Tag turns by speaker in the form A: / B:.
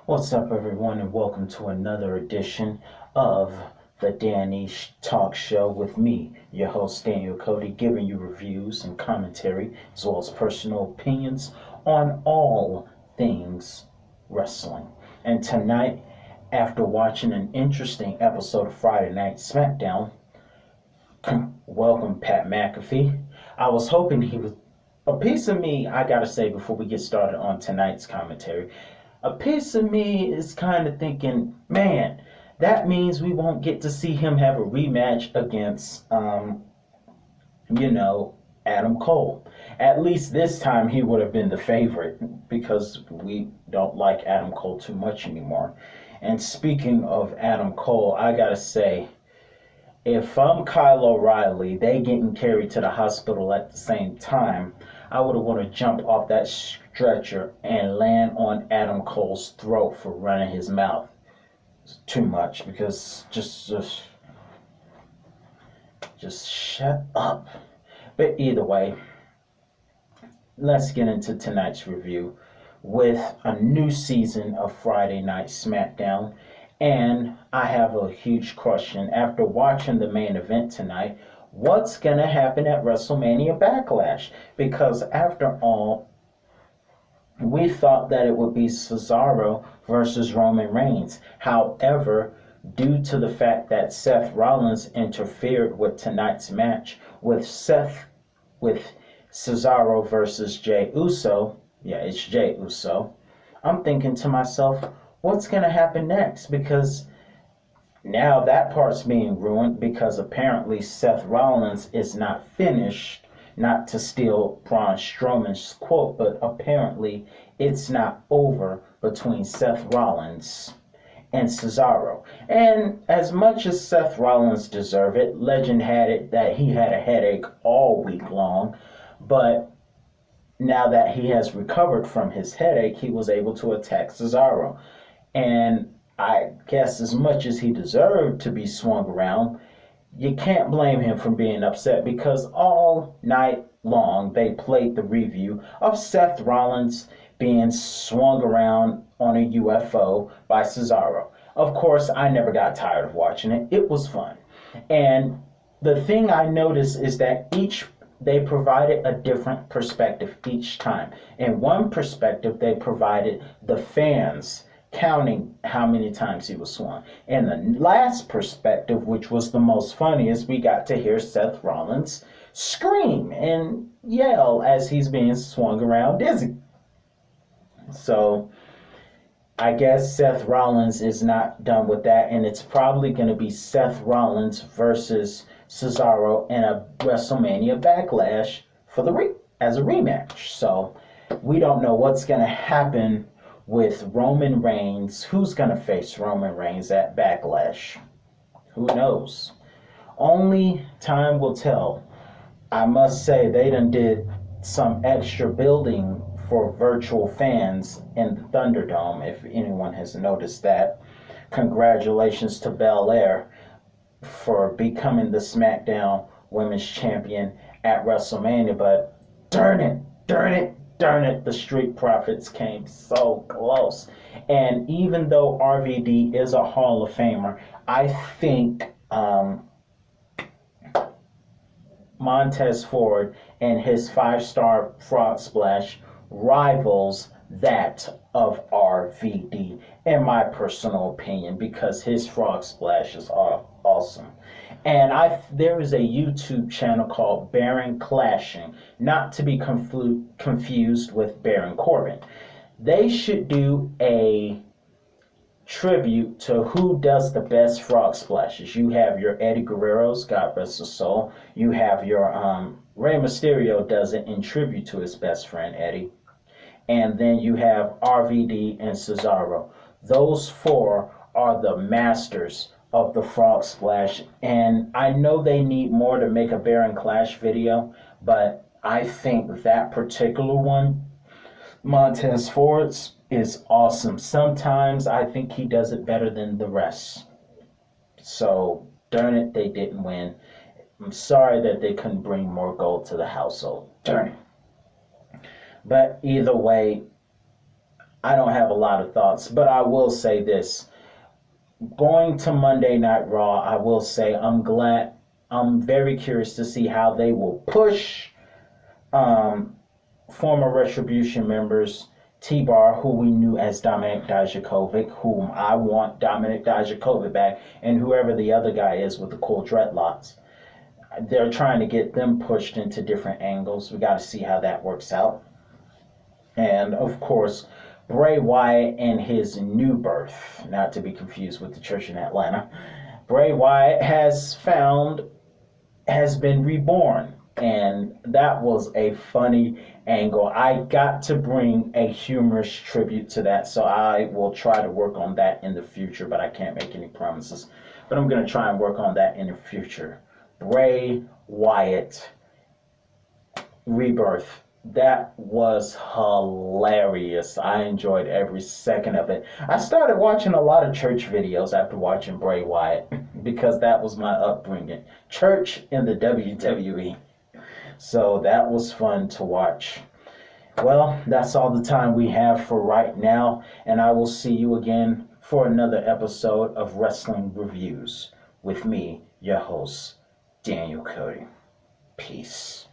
A: What's up, everyone, and welcome to another edition of the Danny Talk Show with me, your host Daniel Cody, giving you reviews and commentary as well as personal opinions on all things wrestling. And tonight, after watching an interesting episode of Friday Night Smackdown, welcome Pat McAfee. I was hoping he would. A piece of me, I gotta say, before we get started on tonight's commentary, a piece of me is kind of thinking, man, that means we won't get to see him have a rematch against, you know, Adam Cole. At least this time he would have been the favorite because we don't like Adam Cole too much anymore. And speaking of Adam Cole, I gotta say, if I'm Kyle O'Reilly, they getting carried to the hospital at the same time, I would have want to jump off that stretcher and land on Adam Cole's throat for running his mouth too much because just shut up. But either way, let's get into tonight's review with a new season of Friday Night Smackdown. And I have a huge question. After watching the main event tonight, what's going to happen at WrestleMania Backlash? Because after all, we thought that it would be Cesaro versus Roman Reigns. However, due to the fact that Seth Rollins interfered with tonight's match with Cesaro versus Jey Uso, yeah, it's Jey Uso, I'm thinking to myself, what's going to happen next? Because now that part's being ruined because apparently Seth Rollins is not finished. Not to steal Braun Strowman's quote, but apparently it's not over between Seth Rollins and Cesaro. And as much as Seth Rollins deserved it, legend had it that he had a headache all week long, but now that he has recovered from his headache, he was able to attack Cesaro. And I guess as much as he deserved to be swung around, you can't blame him for being upset because all night long they played the review of Seth Rollins being swung around on a UFO by Cesaro. Of course, I never got tired of watching it. It was fun. And the thing I noticed is that they provided a different perspective each time. In one perspective, they provided the fans counting how many times he was swung. In the last perspective, which was the most funniest, we got to hear Seth Rollins scream and yell as he's being swung around dizzy. So I guess Seth Rollins is not done with that, and it's probably going to be Seth Rollins versus Cesaro in a WrestleMania Backlash for as a rematch. So we don't know what's going to happen with Roman Reigns. Who's going to face Roman Reigns at Backlash? Who knows? Only time will tell. I must say they done did some extra building for virtual fans in the Thunderdome, if anyone has noticed that. Congratulations to Belair for becoming the SmackDown Women's Champion at WrestleMania, but darn it, the Street Profits came so close. And even though RVD is a Hall of Famer, I think Montez Ford and his 5-star frog splash rivals that of RVD, in my personal opinion, because his frog splashes are awesome. And there is a YouTube channel called Baron Clashing, not to be confused with Baron Corbin. They should do a tribute to who does the best frog splashes. You have your Eddie Guerrero's, God rest his soul. You have your Rey Mysterio does it in tribute to his best friend Eddie. And then you have RVD and Cesaro. Those four are the masters of the frog splash, and I know they need more to make a Baron Clash video, but I think that particular one, Montez Ford's, is awesome. Sometimes I think he does it better than the rest. So darn it, they didn't win. I'm sorry that they couldn't bring more gold to the household. Darn it. But either way, I don't have a lot of thoughts, but I will say this. Going to Monday Night Raw, I will say I'm very curious to see how they will push um, former Retribution members, T-Bar, who we knew as Dominik Dijakovic, whom I want Dominik Dijakovic back, and whoever the other guy is with the cool dreadlocks. They're trying to get them pushed into different angles. We got to see how that works out. And of course, Bray Wyatt and his new birth, not to be confused with the church in Atlanta. Bray Wyatt has been reborn. And that was a funny angle. I got to bring a humorous tribute to that, so I will try to work on that in the future, but I can't make any promises. But I'm going to try and work on that in the future. Bray Wyatt rebirth. That was hilarious. I enjoyed every second of it. I started watching a lot of church videos after watching Bray Wyatt because that was my upbringing. Church in the WWE. So that was fun to watch. Well, that's all the time we have for right now, and I will see you again for another episode of Wrestling Reviews with me, your host, Daniel Cody. Peace.